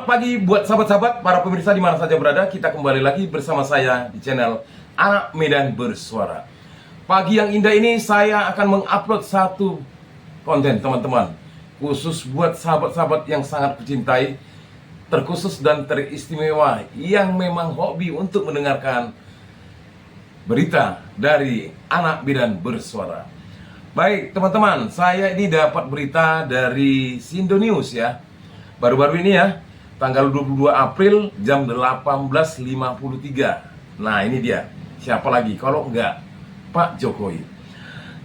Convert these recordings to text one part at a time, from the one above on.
Selamat pagi buat sahabat-sahabat, para pemirsa di mana saja berada. Kita kembali lagi bersama saya di channel Anak Medan Bersuara. Pagi yang indah ini saya akan mengupload satu konten teman-teman, khusus buat sahabat-sahabat yang sangat kucintai, terkhusus dan teristimewa, yang memang hobi untuk mendengarkan berita dari Anak Medan Bersuara. Baik teman-teman, saya ini dapat berita dari Sindo News ya, baru-baru ini ya, tanggal 22 April jam 18.53. Nah ini dia, siapa lagi kalau enggak Pak Jokowi.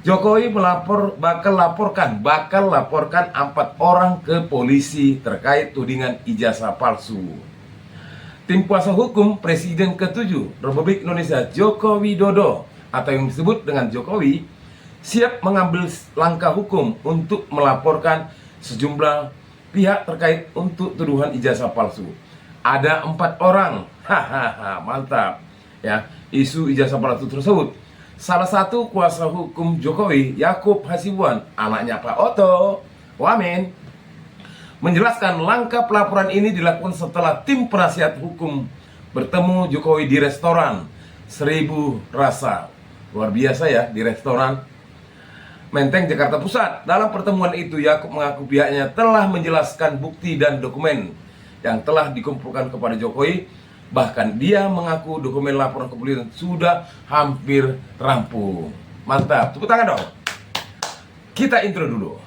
Jokowi bakal laporkan 4 orang ke polisi terkait tudingan ijazah palsu. Tim kuasa hukum Presiden ke-7 Republik Indonesia Joko Widodo, atau yang disebut dengan Jokowi, siap mengambil langkah hukum untuk melaporkan sejumlah pihak terkait untuk tuduhan ijazah palsu. Ada 4 orang, hahaha, mantap ya, isu ijazah palsu tersebut. Salah satu kuasa hukum Jokowi, Yakub Hasibuan, anaknya Pak Oto Wamen, menjelaskan langkah pelaporan ini dilakukan setelah tim penasihat hukum bertemu Jokowi di restoran 1000 Rasa. Luar biasa ya, di restoran Menteng, Jakarta Pusat. Dalam pertemuan itu, Yakub mengaku pihaknya telah menjelaskan bukti dan dokumen yang telah dikumpulkan kepada Jokowi. Bahkan dia mengaku dokumen laporan kepolisian sudah hampir rampung. Mantap, tepuk tangan dong. Kita intro dulu.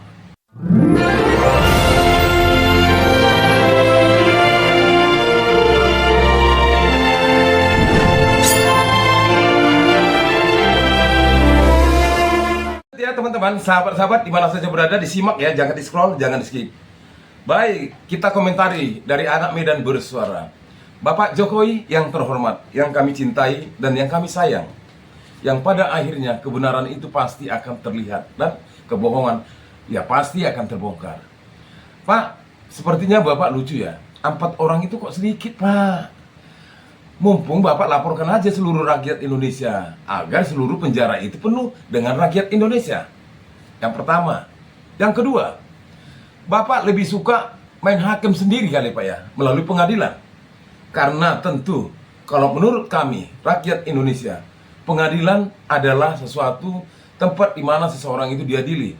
Ya teman-teman, sahabat-sahabat di mana saja berada, disimak ya, jangan di scroll, jangan di skip. Baik, kita komentari dari Anak Medan Bersuara. Bapak Jokowi yang terhormat, yang kami cintai dan yang kami sayang, yang pada akhirnya kebenaran itu pasti akan terlihat dan kebohongan ya pasti akan terbongkar. Pak, sepertinya Bapak lucu ya, 4 orang itu kok sedikit Pak. Mumpung Bapak laporkan aja seluruh rakyat Indonesia, agar seluruh penjara itu penuh dengan rakyat Indonesia. Yang pertama. Yang kedua, Bapak lebih suka main hakim sendiri kali Pak ya, melalui pengadilan. Karena tentu, kalau menurut kami, rakyat Indonesia, pengadilan adalah sesuatu tempat di mana seseorang itu diadili.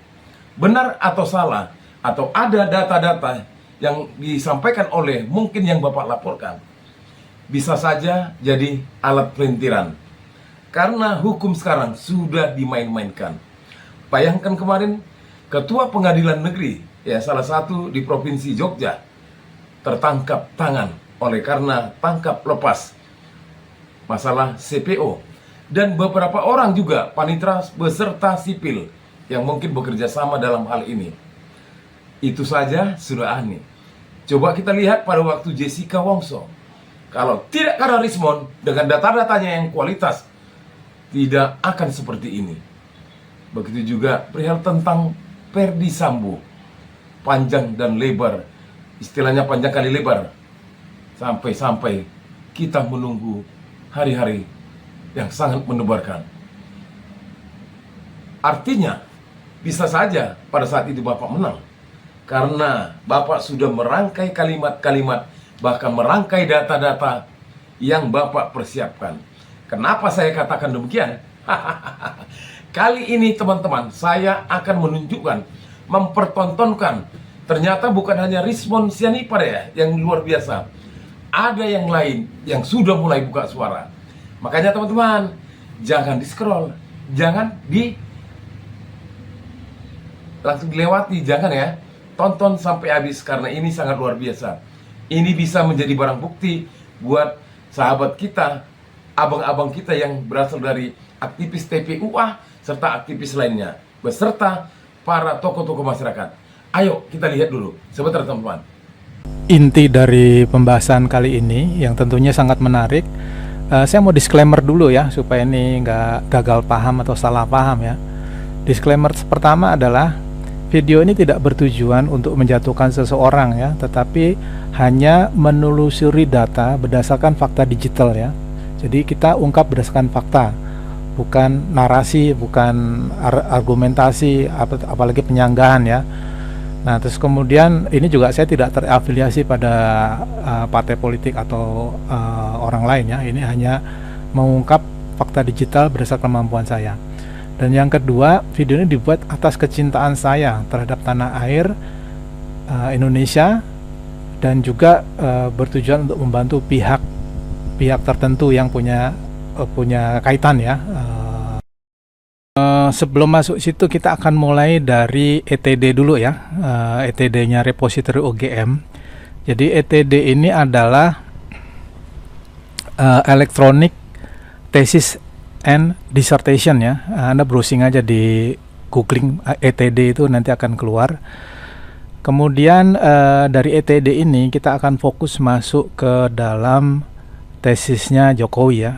Benar atau salah, atau ada data-data yang disampaikan oleh mungkin yang Bapak laporkan, bisa saja jadi alat pelintiran. Karena hukum sekarang sudah dimain-mainkan. Bayangkan kemarin Ketua Pengadilan Negeri, ya salah satu di Provinsi Jogja, tertangkap tangan oleh karena tangkap lepas masalah CPO. Dan beberapa orang juga panitera beserta sipil yang mungkin bekerja sama dalam hal ini. Itu saja sudah aneh. Coba kita lihat pada waktu Jessica Wongso. Kalau tidak karena Rismon, dengan data-datanya yang kualitas, tidak akan seperti ini. Begitu juga perihal tentang Ferdy Sambo. Panjang dan lebar, istilahnya panjang kali lebar. Sampai-sampai kita menunggu hari-hari yang sangat mendebarkan. Artinya, bisa saja pada saat itu Bapak menang. Karena Bapak sudah merangkai kalimat-kalimat, bahkan merangkai data-data yang Bapak persiapkan. Kenapa saya katakan demikian? Kali ini teman-teman, saya akan menunjukkan, mempertontonkan, ternyata bukan hanya Rismon Sianipar ya yang luar biasa. Ada yang lain yang sudah mulai buka suara. Makanya teman-teman, jangan di scroll, jangan langsung dilewati, jangan ya. Tonton sampai habis karena ini sangat luar biasa. Ini bisa menjadi barang bukti buat sahabat kita, abang-abang kita yang berasal dari aktivis TPUA serta aktivis lainnya, beserta para tokoh-tokoh masyarakat. Ayo kita lihat dulu sebentar teman-teman. Inti dari pembahasan kali ini yang tentunya sangat menarik, saya mau disclaimer dulu ya, supaya ini nggak gagal paham atau salah paham ya. Disclaimer pertama adalah video ini tidak bertujuan untuk menjatuhkan seseorang ya, tetapi hanya menelusuri data berdasarkan fakta digital ya. Jadi kita ungkap berdasarkan fakta, bukan narasi, bukan argumentasi, apalagi penyanggahan ya. Nah, terus kemudian ini juga saya tidak terafiliasi pada partai politik atau orang lain ya. Ini hanya mengungkap fakta digital berdasarkan kemampuan saya. Dan yang kedua, video ini dibuat atas kecintaan saya terhadap tanah air Indonesia, dan juga bertujuan untuk membantu pihak tertentu yang punya kaitan ya. Sebelum masuk situ, kita akan mulai dari ETD dulu ya. ETD-nya repository OGM. Jadi ETD ini adalah Electronic Thesis and Dissertation ya. Anda browsing aja di googling ETD itu nanti akan keluar. Kemudian dari ETD ini kita akan fokus masuk ke dalam tesisnya Jokowi ya.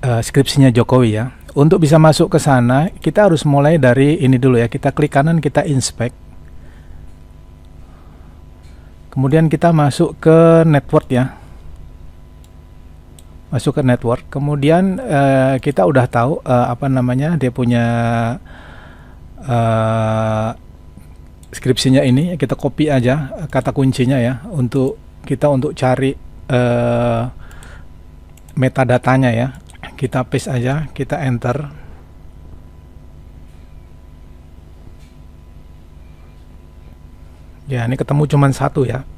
Skripsinya Jokowi ya. Untuk bisa masuk ke sana, kita harus mulai dari ini dulu ya. Kita klik kanan, kita inspect. Kemudian kita masuk ke network ya. Masuk ke network. Kemudian kita udah tahu dia punya skripsinya ini. Kita copy aja kata kuncinya ya untuk cari metadatanya ya. Kita paste aja, kita enter. Ya, ini ketemu cuman satu ya.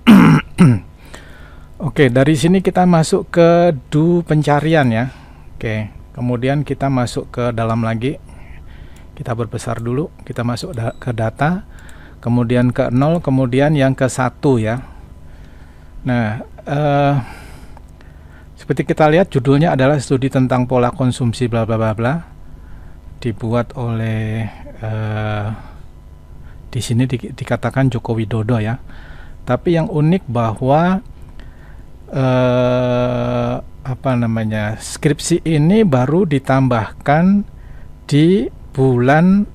Oke, dari sini kita masuk ke do pencarian ya. Oke, kemudian kita masuk ke dalam lagi. Kita berbesar dulu, kita masuk ke data, kemudian ke 0, kemudian yang ke 1 ya. Nah, seperti kita lihat judulnya adalah studi tentang pola konsumsi bla bla bla bla, dibuat oleh di sini dikatakan Joko Widodo ya. Tapi yang unik bahwa skripsi ini baru ditambahkan di bulan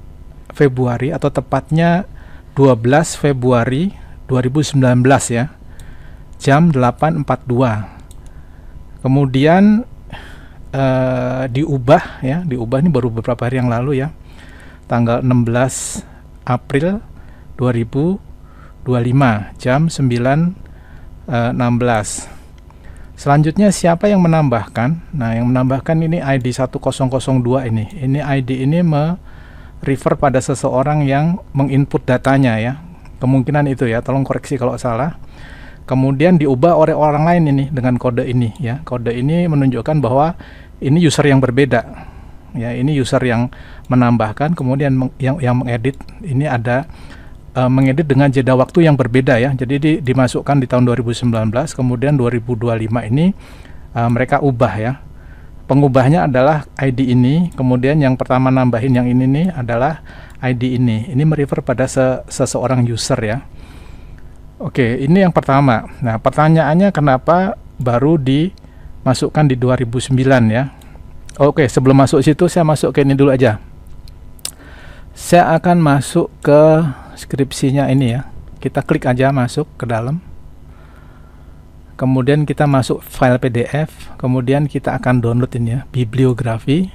Februari, atau tepatnya 12 Februari 2019 ya, jam 8.42. Kemudian diubah ini baru beberapa hari yang lalu ya, tanggal 16 April 2025 jam 9.16. Selanjutnya siapa yang menambahkan? Nah, yang menambahkan ini ID 1002 ini. Ini ID ini refer pada seseorang yang menginput datanya ya. Kemungkinan itu ya, tolong koreksi kalau salah. Kemudian diubah oleh orang lain ini dengan kode ini ya. Kode ini menunjukkan bahwa ini user yang berbeda. Ya, ini user yang menambahkan, kemudian yang mengedit ini ada mengedit dengan jeda waktu yang berbeda ya. Jadi dimasukkan di tahun 2019, kemudian 2025 ini mereka ubah ya. Pengubahnya adalah ID ini, kemudian yang pertama nambahin yang ini nih adalah ID ini. Ini merefer pada seseorang user ya. Oke, ini yang pertama. Nah, pertanyaannya kenapa baru dimasukkan di 2009 ya? Oke, sebelum masuk situ saya masuk ke ini dulu aja. Saya akan masuk ke skripsinya ini ya. Kita klik aja masuk ke dalam. Kemudian kita masuk file PDF, kemudian kita akan download ini ya, bibliografi,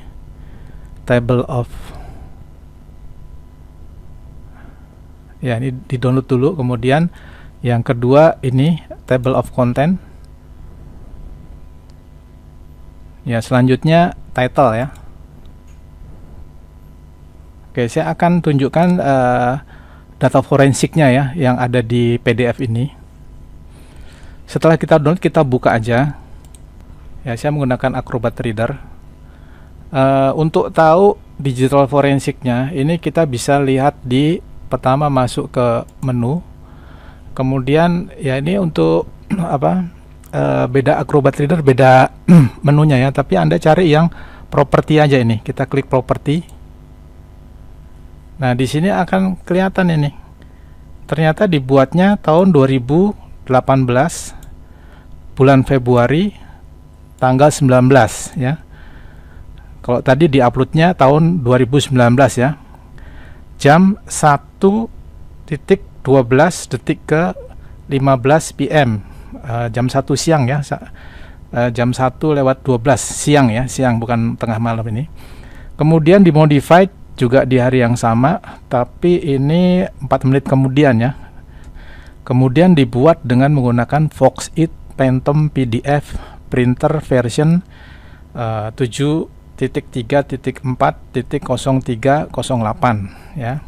table of. Ya, ini di-download dulu, kemudian yang kedua ini table of content. Ya, selanjutnya title ya. Oke, saya akan tunjukkan data forensiknya ya yang ada di PDF ini. Setelah kita download, kita buka aja. Ya, saya menggunakan Acrobat Reader. Untuk tahu digital forensiknya, ini kita bisa lihat di pertama masuk ke menu. Kemudian ya ini untuk beda Acrobat Reader, beda menunya ya, tapi Anda cari yang properti aja ini. Kita klik properti. Nah, di sini akan kelihatan ini. Ternyata dibuatnya tahun 2018 bulan Februari tanggal 19 ya. Kalau tadi diuploadnya tahun 2019 ya. Jam 1:12 detik ke 15 PM, jam 1 siang ya, jam 1:12 siang ya, siang bukan tengah malam ini. Kemudian dimodified juga di hari yang sama, tapi ini 4 menit kemudian ya. Kemudian dibuat dengan menggunakan Foxit Phantom PDF printer version 7.3.4.0308 ya.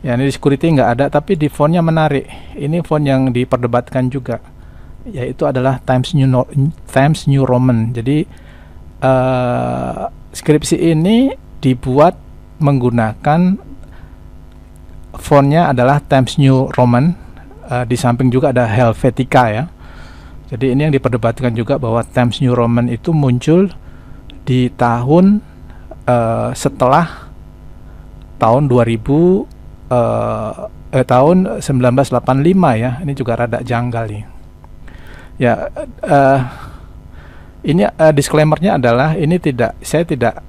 Ya, ini di security nggak ada, tapi di fontnya menarik. Ini font yang diperdebatkan juga, yaitu adalah Times New Roman. Jadi skripsi ini dibuat menggunakan fontnya adalah Times New Roman. Di samping juga ada Helvetica ya. Jadi ini yang diperdebatkan juga bahwa Times New Roman itu muncul di tahun setelah tahun 1985 ya. Ini juga rada janggal nih. Ya, ini disclaimer-nya adalah ini saya tidak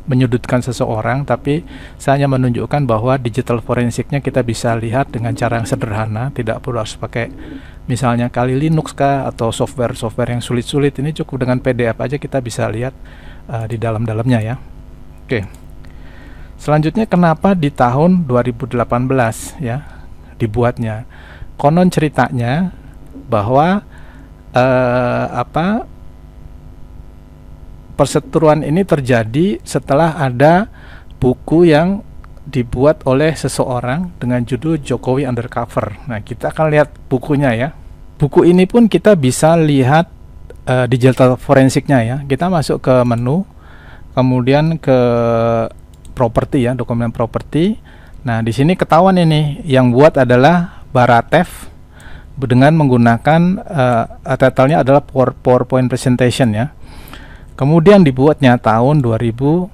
menyudutkan seseorang, tapi saya hanya menunjukkan bahwa digital forensiknya kita bisa lihat dengan cara yang sederhana, tidak perlu harus pakai misalnya Kali Linux kah atau software yang sulit-sulit. Ini cukup dengan PDF aja kita bisa lihat di dalam-dalamnya ya. Oke. Selanjutnya, kenapa di tahun 2018 ya dibuatnya? Konon ceritanya bahwa perseteruan ini terjadi setelah ada buku yang dibuat oleh seseorang dengan judul Jokowi Undercover. Nah, kita akan lihat bukunya ya. Buku ini pun kita bisa lihat digital forensiknya ya. Kita masuk ke menu, kemudian ke properti ya, dokumen properti. Nah, di sini ketahuan ini yang buat adalah Baratev dengan menggunakan title-nya adalah PowerPoint presentation ya. Kemudian dibuatnya tahun 2016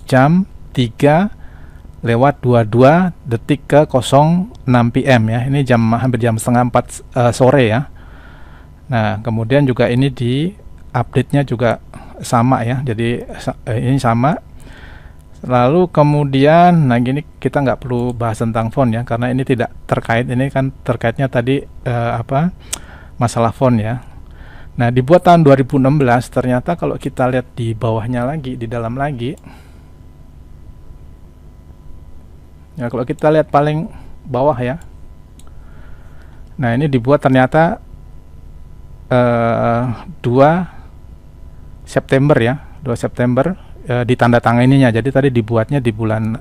jam 3:22 ke 06 PM ya. Ini hampir jam setengah 4 sore ya. Nah, kemudian juga ini di update-nya juga sama ya. Jadi ini sama. Lalu kemudian, nah gini kita nggak perlu bahas tentang font ya, karena ini tidak terkait. Ini kan terkaitnya tadi masalah font ya. Nah, dibuat tahun 2016. Ternyata kalau kita lihat di bawahnya lagi, di dalam lagi ya, kalau kita lihat paling bawah ya, nah ini dibuat ternyata 2 September ya, 2 September ditanda tanganinya. Jadi tadi dibuatnya di bulan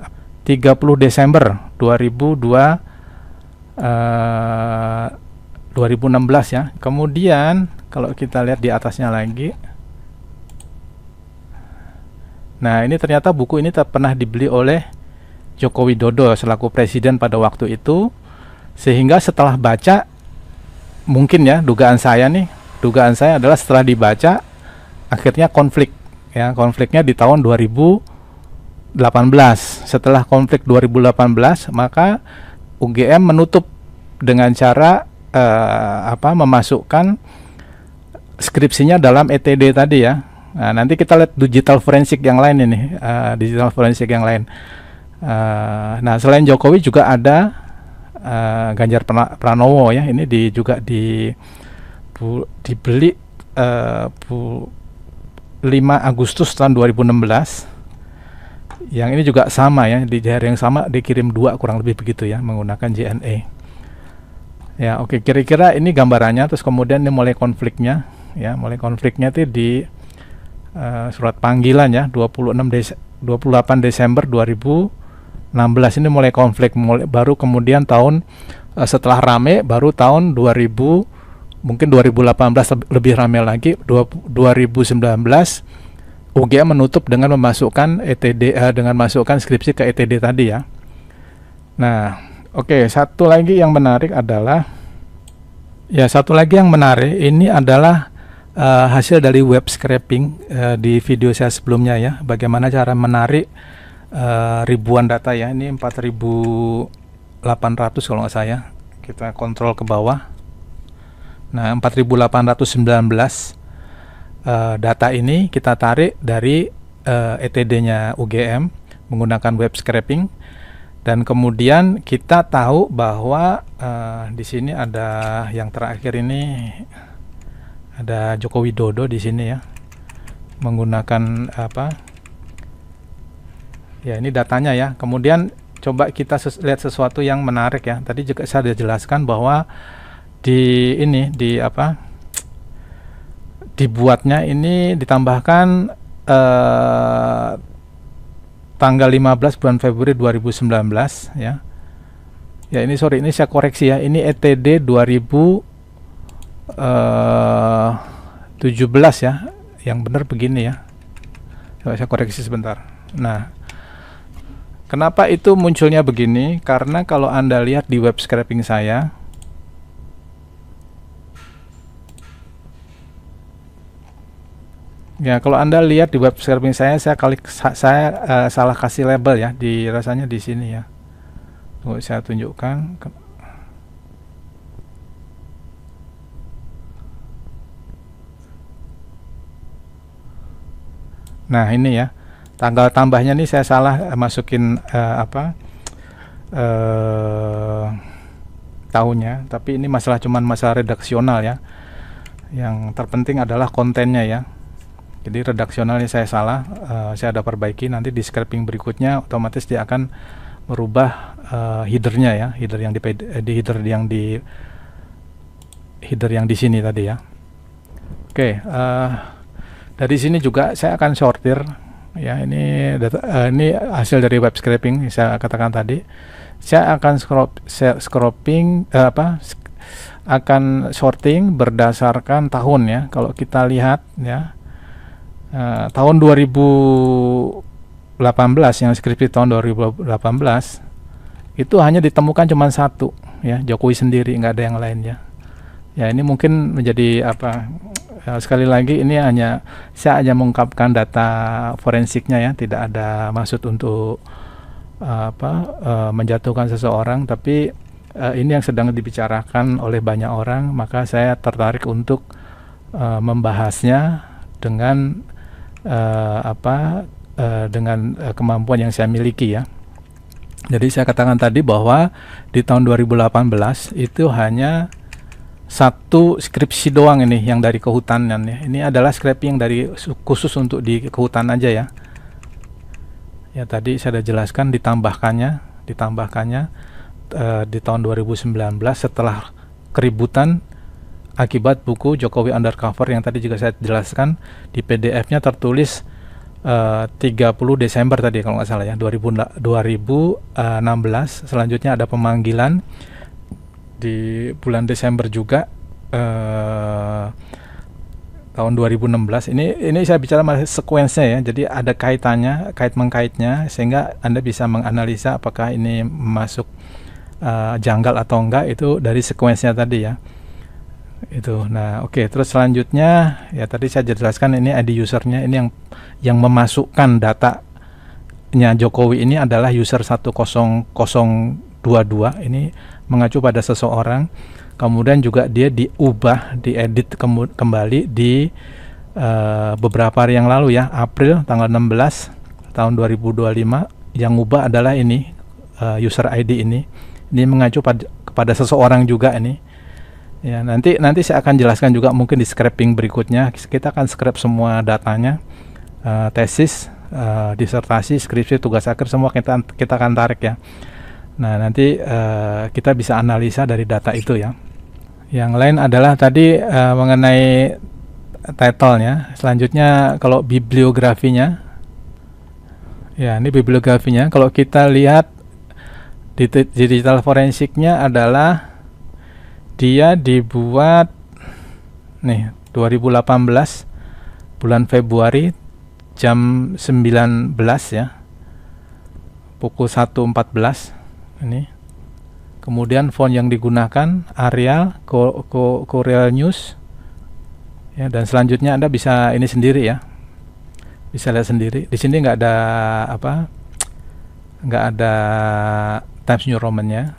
30 Desember 2016 ya. Kemudian kalau kita lihat di atasnya lagi, nah ini ternyata buku ini pernah dibeli oleh Joko Widodo selaku presiden pada waktu itu, sehingga setelah baca, mungkin ya dugaan saya adalah setelah dibaca akhirnya konflik ya. Konfliknya di tahun 2018. Setelah konflik 2018, maka UGM menutup dengan cara memasukkan skripsinya dalam ETD tadi ya. Nah, nanti kita lihat digital forensik yang lain ini, nah, selain Jokowi juga ada Ganjar Pranowo ya. Ini juga dibeli 5 Agustus tahun 2016. Yang ini juga sama ya, di hari yang sama dikirim 2 kurang lebih begitu ya, menggunakan JNE. Ya, oke, kira-kira ini gambarannya. Terus kemudian ini mulai konfliknya ya, itu di surat panggilan ya, 28 Desember 2016 ini mulai konflik, baru kemudian tahun setelah rame baru tahun 2000, mungkin 2018 lebih rame lagi, 2019 UGM menutup dengan memasukkan ETD, dengan masukkan skripsi ke ETD tadi ya. Nah, oke, satu lagi yang menarik ini adalah hasil dari web scraping di video saya sebelumnya ya, bagaimana cara menarik ribuan data ya. Ini 4.800 kalau nggak saya, kita kontrol ke bawah. Nah, 4.819 data ini kita tarik dari ETD-nya UGM menggunakan web scraping. Dan kemudian kita tahu bahwa di sini ada yang terakhir ini, ada Joko Widodo di sini ya, menggunakan Ya, ini datanya ya. Kemudian coba kita lihat sesuatu yang menarik ya. Tadi juga saya sudah jelaskan bahwa di ini di apa? Dibuatnya ini ditambahkan tanggal 15 bulan Februari 2019 ya. Ya, ini sorry, ini saya koreksi ya. Ini ETD 2017 ya. Yang benar begini ya. Coba saya koreksi sebentar. Nah, kenapa itu munculnya begini? Karena kalau Anda lihat di web scraping saya, ya, kalau Anda lihat di web scraping saya salah kasih label ya, di rasanya di sini ya. Tunggu saya tunjukkan. Nah, ini ya. Tanggal tambahnya nih saya salah masukin tahunnya, tapi ini cuman masalah redaksional ya. Yang terpenting adalah kontennya ya. Jadi redaksionalnya saya salah, saya ada perbaiki. Nanti di scraping berikutnya otomatis dia akan merubah headernya ya, header yang di sini tadi ya. Oke, dari sini juga saya akan sortir ya. Ini ini hasil dari web scraping saya katakan tadi. Saya akan akan sorting berdasarkan tahun ya. Kalau kita lihat ya, tahun 2018 yang skripsi tahun 2018 itu hanya ditemukan cuma satu ya, Jokowi sendiri, nggak ada yang lain ya. Ya, ini mungkin menjadi sekali lagi ini saya hanya mengungkapkan data forensiknya ya, tidak ada maksud untuk menjatuhkan seseorang, tapi ini yang sedang dibicarakan oleh banyak orang, maka saya tertarik untuk membahasnya dengan dengan kemampuan yang saya miliki ya. Jadi saya katakan tadi bahwa di tahun 2018 itu hanya satu skripsi doang ini yang dari kehutanan ya. Ini adalah scraping dari khusus untuk di kehutanan aja ya. Ya, tadi saya sudah jelaskan ditambahkannya di tahun 2019 setelah keributan akibat buku Jokowi Undercover yang tadi juga saya jelaskan. Di PDF-nya tertulis 30 Desember tadi kalau nggak salah ya, 2016. Selanjutnya ada pemanggilan di bulan Desember juga tahun 2016. Ini saya bicara masih sekuensnya ya, jadi ada kaitannya, mengkaitnya, sehingga Anda bisa menganalisa apakah ini masuk janggal atau enggak, itu dari sekuensnya tadi ya. Itu. Nah, oke, terus selanjutnya ya tadi saya jelaskan ini ID usernya, ini yang memasukkan datanya Jokowi ini adalah user 10022. Ini mengacu pada seseorang. Kemudian juga dia diedit kembali di beberapa hari yang lalu ya, April tanggal 16 tahun 2025. Yang ubah adalah ini user ID ini mengacu kepada seseorang juga ini. Ya, nanti saya akan jelaskan juga mungkin di scraping berikutnya. Kita akan scrap semua datanya, tesis, disertasi, skripsi, tugas akhir, semua kita akan tarik ya. Nah, nanti kita bisa analisa dari data itu ya. Yang lain adalah tadi mengenai title-nya. Selanjutnya kalau bibliografinya, ya ini bibliografinya. Kalau kita lihat di digital forensiknya adalah dia dibuat nih 2018 bulan Februari jam 19 ya, pukul 1.14 ini. Kemudian font yang digunakan Arial, Corel News ya, dan selanjutnya Anda bisa ini sendiri ya, bisa lihat sendiri. Di sini nggak ada Times New Roman-nya.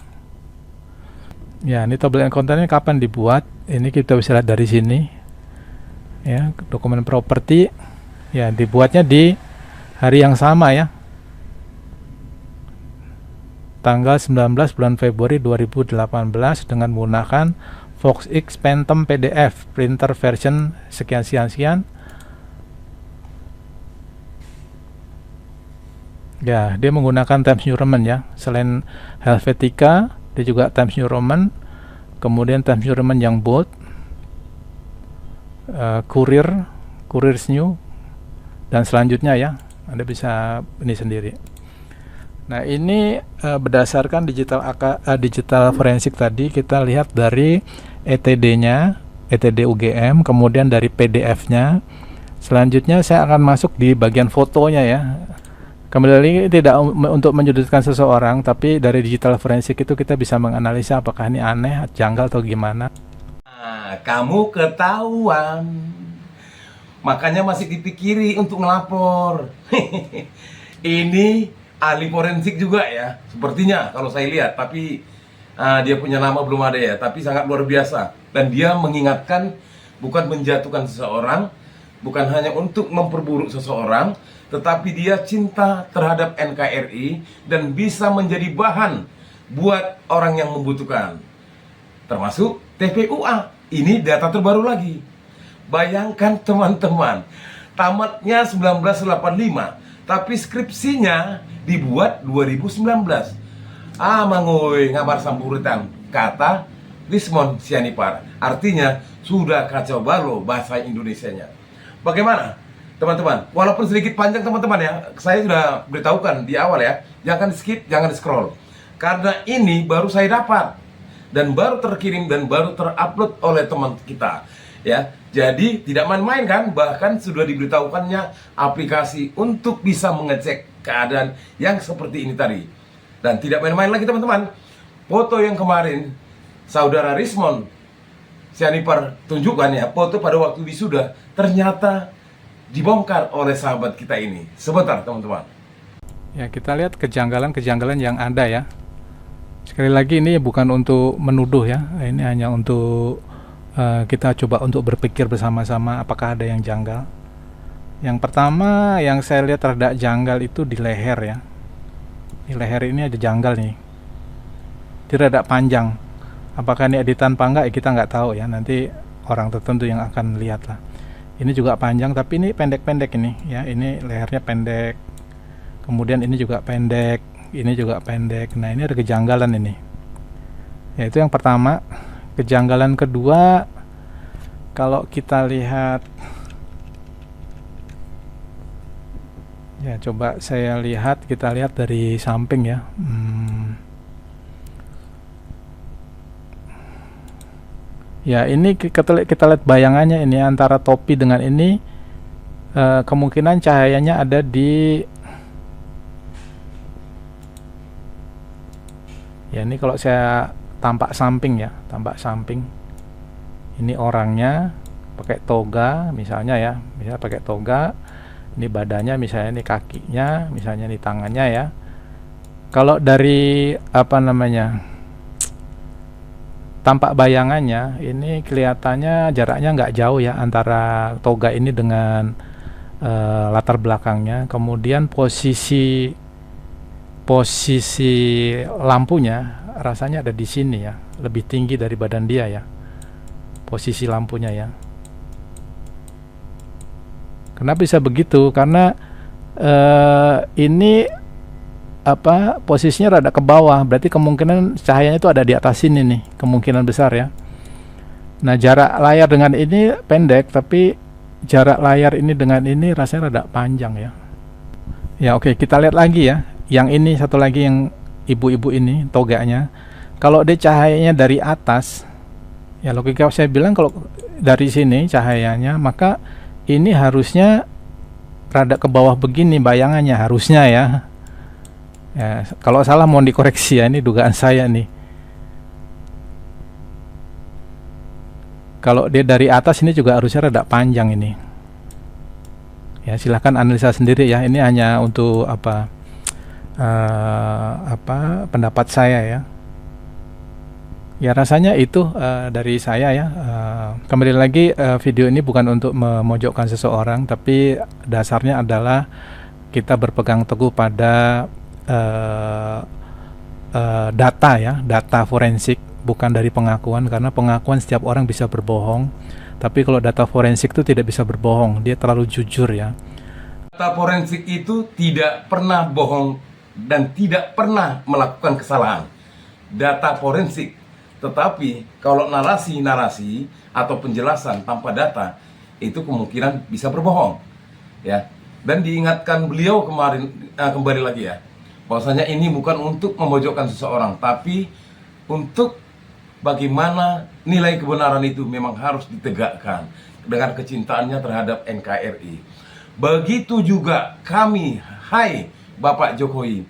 Ya, ini table and content-nya kapan dibuat? Ini kita bisa lihat dari sini. Ya, dokumen properti. Ya, dibuatnya di hari yang sama ya. Tanggal 19 bulan Februari 2018 dengan menggunakan FoxX Phantom PDF printer version sekian. Ya, dia menggunakan Times New Roman ya. Selain Helvetica, dia juga Times New Roman, kemudian Times New Roman yang bold, Courier's New, dan selanjutnya ya. Anda bisa ini sendiri. Nah, ini berdasarkan digital forensik tadi, kita lihat dari ETD-nya, ETD UGM, kemudian dari PDF-nya. Selanjutnya saya akan masuk di bagian fotonya ya. Kembali lagi, tidak untuk menyudutkan seseorang, tapi dari digital forensik itu kita bisa menganalisa apakah ini aneh, janggal atau gimana. Nah, kamu ketahuan. Makanya masih dipikiri untuk ngelapor. Ini ahli forensik juga ya, sepertinya kalau saya lihat. Tapi dia punya nama belum ada ya, tapi sangat luar biasa. Dan dia mengingatkan, bukan menjatuhkan seseorang, bukan hanya untuk memperburuk seseorang, tetapi dia cinta terhadap NKRI dan bisa menjadi bahan buat orang yang membutuhkan. Termasuk TPUA. Ini data terbaru lagi. Bayangkan teman-teman, tamatnya 1985, tapi skripsinya dibuat 2019. Mangoy ngabar sampurutan, kata Rismon Sianipar. Artinya sudah kacau balau bahasa Indonesianya. Bagaimana teman-teman? Walaupun sedikit panjang teman-teman ya, saya sudah beritahukan di awal ya, jangan di skip, jangan di scroll. Karena ini baru saya dapat dan baru terkirim dan baru terupload oleh teman kita ya. Jadi tidak main-main kan, bahkan sudah diberitahukannya aplikasi untuk bisa mengecek keadaan yang seperti ini tadi. Dan tidak main-main lagi teman-teman. Foto yang kemarin saudara Rismon Sianipar tunjukkan ya, foto pada waktu wisuda ternyata dibongkar oleh sahabat kita ini. Sebentar teman-teman. Ya, kita lihat kejanggalan-kejanggalan yang ada ya. Sekali lagi, ini bukan untuk menuduh ya, ini hanya untuk kita coba untuk berpikir bersama-sama apakah ada yang janggal. Yang pertama yang saya lihat rada janggal itu di leher ya. Di leher ini ada janggal nih. Dia rada panjang. Apakah ini editan apa enggak, kita nggak tahu ya. Nanti orang tertentu yang akan lihat lah. Ini juga panjang, tapi ini pendek-pendek ini ya. Ini lehernya pendek. Kemudian ini juga pendek. Ini juga pendek. Nah, ini ada kejanggalan ini. Ya, itu yang pertama. Kejanggalan kedua, kalau kita lihat ya, coba kita lihat dari samping ya. Ya, ini kita lihat bayangannya ini antara topi dengan ini, kemungkinan cahayanya ada di ya, ini kalau saya tampak samping ya, tampak samping. Ini orangnya pakai toga misalnya ya, misalnya pakai toga. Ini badannya, misalnya ini kakinya, misalnya ini tangannya ya. Kalau dari tampak bayangannya, ini kelihatannya jaraknya nggak jauh ya antara toga ini dengan latar belakangnya. Kemudian posisi lampunya rasanya ada di sini ya, lebih tinggi dari badan dia ya, posisi lampunya ya. Kenapa bisa begitu? Karena ini posisinya rada ke bawah, berarti kemungkinan cahayanya itu ada di atas sini nih, kemungkinan besar ya. Nah, jarak layar dengan ini pendek, tapi jarak layar ini dengan ini rasanya rada panjang ya. Ya, oke, kita lihat lagi ya. Yang ini satu lagi, yang ibu-ibu ini toganya, kalau dia cahayanya dari atas ya, logika saya bilang kalau dari sini cahayanya, maka ini harusnya rada ke bawah begini bayangannya harusnya ya. Ya, kalau salah mohon dikoreksi ya, ini dugaan saya nih. Kalau dia dari atas ini juga harusnya rada panjang ini. Ya, silahkan analisa sendiri ya. Ini hanya untuk pendapat saya ya. Ya, rasanya itu dari saya ya. Kembali lagi, video ini bukan untuk memojokkan seseorang, tapi dasarnya adalah kita berpegang teguh pada data ya, data forensik, bukan dari pengakuan, karena pengakuan setiap orang bisa berbohong, tapi kalau data forensik itu tidak bisa berbohong, dia terlalu jujur ya. data forensik itu tidak pernah bohong dan tidak pernah melakukan kesalahan. Data forensik. Tetapi kalau narasi-narasi atau penjelasan tanpa data itu kemungkinan bisa berbohong, ya. Dan diingatkan beliau kemarin kembali lagi ya, bahwasanya ini bukan untuk memojokkan seseorang, tapi untuk bagaimana nilai kebenaran itu memang harus ditegakkan dengan kecintaannya terhadap NKRI. Begitu juga kami, hai Bapak Jokowi.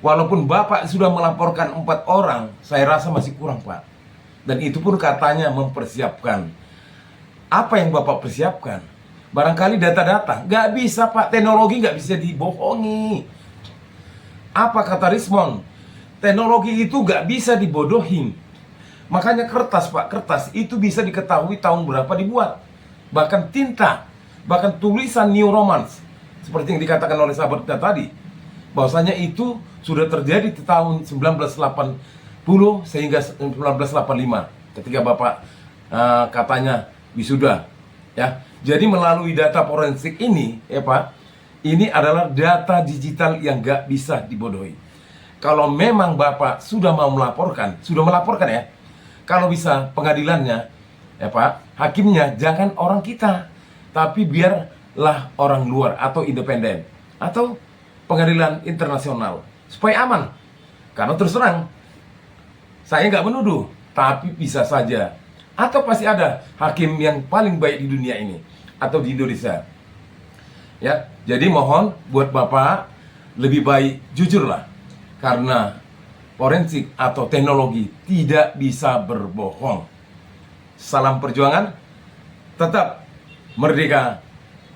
Walaupun Bapak sudah melaporkan 4 orang, saya rasa masih kurang, Pak. Dan itu pun katanya mempersiapkan. Apa yang Bapak persiapkan? Barangkali data-data. Nggak bisa, Pak. Teknologi nggak bisa dibohongi. Apa kata Rismond? Teknologi itu nggak bisa dibodohin. Makanya kertas, Pak. Kertas itu bisa diketahui tahun berapa dibuat. Bahkan tinta. Bahkan tulisan New Romance. Seperti yang dikatakan oleh sahabat kita tadi. Bahwasanya itu sudah terjadi di tahun 1980 sehingga 1985 ketika Bapak katanya wisuda, ya. Jadi melalui data forensik ini, ya Pak, ini adalah data digital yang nggak bisa dibodohi. Kalau memang Bapak sudah mau melaporkan, sudah melaporkan ya. Kalau bisa pengadilannya, ya Pak, hakimnya jangan orang kita, tapi biarlah orang luar atau independen atau pengadilan internasional supaya aman. Karena terus terang, saya nggak menuduh, tapi bisa saja atau pasti ada hakim yang paling baik di dunia ini atau di Indonesia. Ya, jadi mohon buat Bapak lebih baik jujurlah, karena forensik atau teknologi tidak bisa berbohong. Salam perjuangan, tetap merdeka,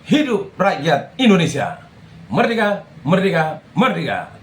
hidup rakyat Indonesia. Merdeka, merdeka, merdeka.